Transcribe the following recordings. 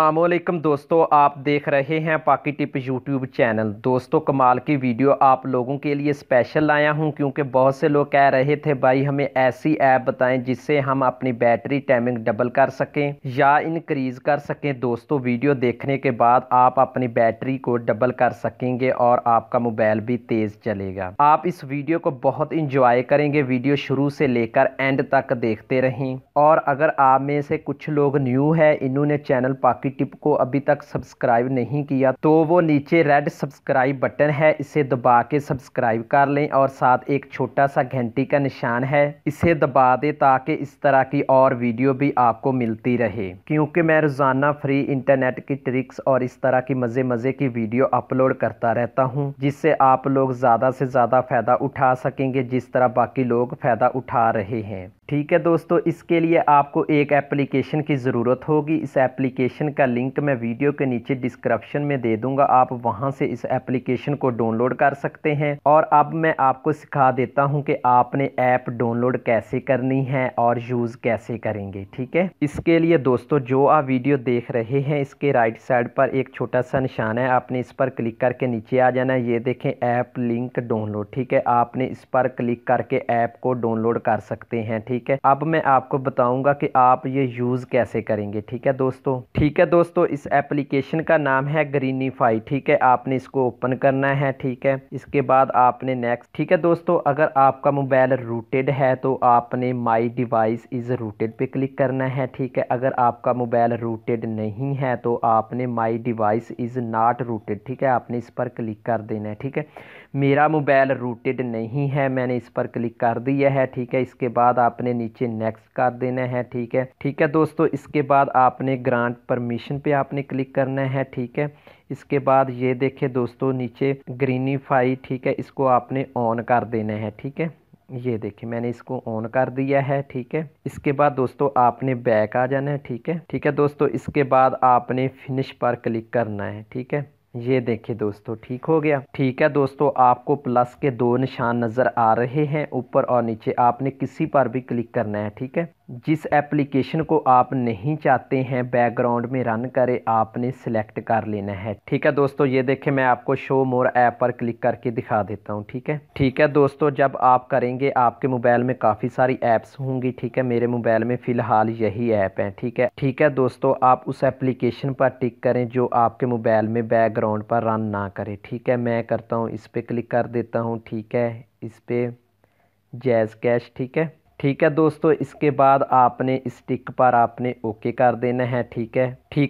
अस्सलामुअलैकुम दोस्तों, आप देख रहे हैं पाकी टिप यूट्यूब चैनल। दोस्तों, कमाल की वीडियो आप लोगों के लिए स्पेशल लाया हूं, क्योंकि बहुत से लोग कह रहे थे भाई हमें ऐसी ऐप बताएं जिससे हम अपनी बैटरी टाइमिंग डबल कर सकें या इनक्रीज़ कर सकें। दोस्तों, वीडियो देखने के बाद आप अपनी बैटरी को डबल कर सकेंगे और आपका मोबाइल भी तेज़ चलेगा। आप इस वीडियो को बहुत इंजॉय करेंगे। वीडियो शुरू से लेकर एंड तक देखते रहें। और अगर आप में से कुछ लोग न्यू है, इन्होंने चैनल पाकी टिप को अभी तक सब्सक्राइब नहीं किया, तो वो नीचे रेड सब्सक्राइब बटन है, इसे दबा के सब्सक्राइब कर लें। और साथ एक छोटा सा घंटी का निशान है, इसे दबा दें ताकि इस तरह की और वीडियो भी आपको मिलती रहे, क्योंकि मैं रोजाना फ्री इंटरनेट की ट्रिक्स और इस तरह की मज़े मज़े की वीडियो अपलोड करता रहता हूं, जिससे आप लोग ज़्यादा से ज़्यादा फ़ायदा उठा सकेंगे जिस तरह बाकी लोग फ़ायदा उठा रहे हैं। ठीक है दोस्तों, इसके लिए आपको एक एप्लीकेशन की ज़रूरत होगी। इस एप्लीकेशन का लिंक मैं वीडियो के नीचे डिस्क्रिप्शन में दे दूंगा, आप वहां से इस एप्लीकेशन को डाउनलोड कर सकते हैं। और अब मैं आपको सिखा देता हूं कि आपने ऐप डाउनलोड कैसे करनी है और यूज़ कैसे करेंगे। ठीक है, इसके लिए दोस्तों जो आप वीडियो देख रहे हैं, इसके राइट साइड पर एक छोटा सा निशान है, आपने इस पर क्लिक करके नीचे आ जाना है। ये देखें, ऐप लिंक डाउनलोड। ठीक है, आपने इस पर क्लिक करके ऐप को डाउनलोड कर सकते हैं। ठीक है, अब मैं आपको बताऊंगा कि आप ये यूज़ कैसे करेंगे। ठीक है दोस्तों, इस एप्लीकेशन का नाम है ग्रीनिफाई। ठीक है, आपने इसको ओपन करना है। ठीक है, इसके बाद आपने नेक्स्ट। ठीक है दोस्तों, अगर आपका मोबाइल रूटेड है तो आपने माई डिवाइस इज़ रूटेड पे क्लिक करना है। ठीक है, अगर आपका मोबाइल रूटेड नहीं है तो आपने my device is not rooted, ठीक है, आपने इस पर क्लिक कर देना है। ठीक है, मेरा मोबाइल रूटेड नहीं है, मैंने इस पर क्लिक कर दिया है। ठीक है, इसके बाद आपने नीचे नेक्स्ट कर देना है। ठीक है दोस्तों, इसके बाद आपने ग्रांट परमिशन पे आपने क्लिक करना है। ठीक है, इसके बाद ये देखें दोस्तों नीचे ग्रीनिफाई, ठीक है, इसको आपने ऑन कर देना है। ठीक है, ये देखिए मैंने इसको ऑन कर दिया है। ठीक है, इसके बाद दोस्तों आपने बैक आ जाना है। ठीक है दोस्तों, इसके बाद आपने फिनिश पर क्लिक करना है। ठीक है, ये देखिए दोस्तों ठीक हो गया। ठीक है दोस्तों, आपको प्लस के दो निशान नज़र आ रहे हैं ऊपर और नीचे, आपने किसी पर भी क्लिक करना है। ठीक है, जिस एप्लीकेशन को आप नहीं चाहते हैं बैकग्राउंड में रन करे, आपने सिलेक्ट कर लेना है। ठीक है दोस्तों, ये देखें मैं आपको शो मोर ऐप पर क्लिक करके दिखा देता हूँ। ठीक है दोस्तों, जब आप करेंगे आपके मोबाइल में काफ़ी सारी ऐप्स होंगी। ठीक है, मेरे मोबाइल में फ़िलहाल यही ऐप है। ठीक है दोस्तों, आप उस एप्लीकेशन पर टिक करें जो आपके मोबाइल में बैकग्राउंड पर रन ना करे। ठीक है, मैं करता हूँ, इस पर क्लिक कर देता हूँ। ठीक है, इस पर जैज़ कैश। ठीक है दोस्तों, इसके बाद आपने इस टिक पर आपने ओके कर देना है। ठीक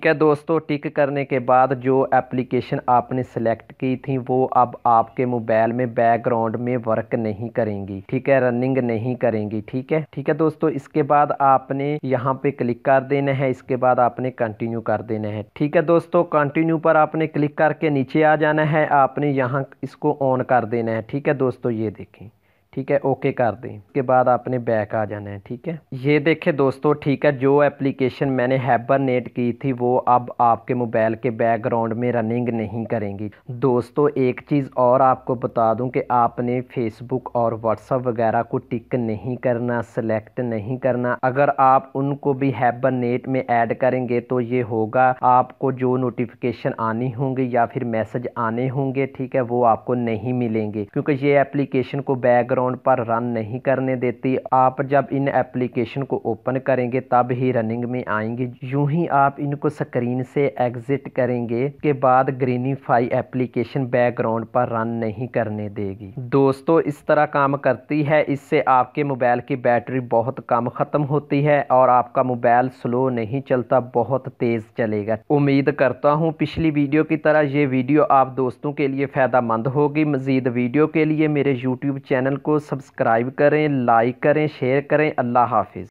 है दोस्तों, टिक करने के बाद जो एप्लीकेशन आपने सेलेक्ट की थी वो अब आपके मोबाइल में बैकग्राउंड में वर्क नहीं करेंगी। ठीक है, रनिंग नहीं करेंगी। ठीक है दोस्तों, इसके बाद आपने यहाँ पे क्लिक कर देना है। इसके बाद आपने कंटिन्यू कर देना है। ठीक है दोस्तों, कंटिन्यू पर आपने क्लिक करके नीचे आ जाना है, आपने यहाँ इसको ऑन कर देना है। ठीक है दोस्तों, ये देखें। ठीक है, ओके कर दें। इसके बाद आपने बैक आ जाना है। ठीक है, ये देखें दोस्तों, ठीक है, जो एप्लीकेशन मैंने हाइबरनेट की थी वो अब आपके मोबाइल के बैकग्राउंड में रनिंग नहीं करेंगी। दोस्तों, एक चीज़ और आपको बता दूं कि आपने फेसबुक और व्हाट्सएप वगैरह को टिक नहीं करना, सेलेक्ट नहीं करना। अगर आप उनको भी हाइबरनेट में ऐड करेंगे तो ये होगा, आपको जो नोटिफिकेशन आनी होंगी या फिर मैसेज आने होंगे, ठीक है, वो आपको नहीं मिलेंगे, क्योंकि ये एप्लीकेशन को बैकग्राउंड पर रन नहीं करने देती। आप जब इन एप्लीकेशन को ओपन करेंगे तब ही रनिंग में आएंगे। यूं ही आप इनको स्क्रीन से एग्जिट करेंगे के बाद ग्रीनिफाई एप्लीकेशन बैकग्राउंड पर रन नहीं करने देगी। दोस्तों, इस तरह काम करती है। इससे आपके मोबाइल की बैटरी बहुत कम ख़त्म होती है और आपका मोबाइल स्लो नहीं चलता, बहुत तेज़ चलेगा। उम्मीद करता हूँ पिछली वीडियो की तरह ये वीडियो आप दोस्तों के लिए फ़ायदा मंद होगी। मज़ीद वीडियो के लिए मेरे यूट्यूब चैनल को सब्सक्राइब करें, लाइक करें, शेयर करें। अल्लाह हाफिज़।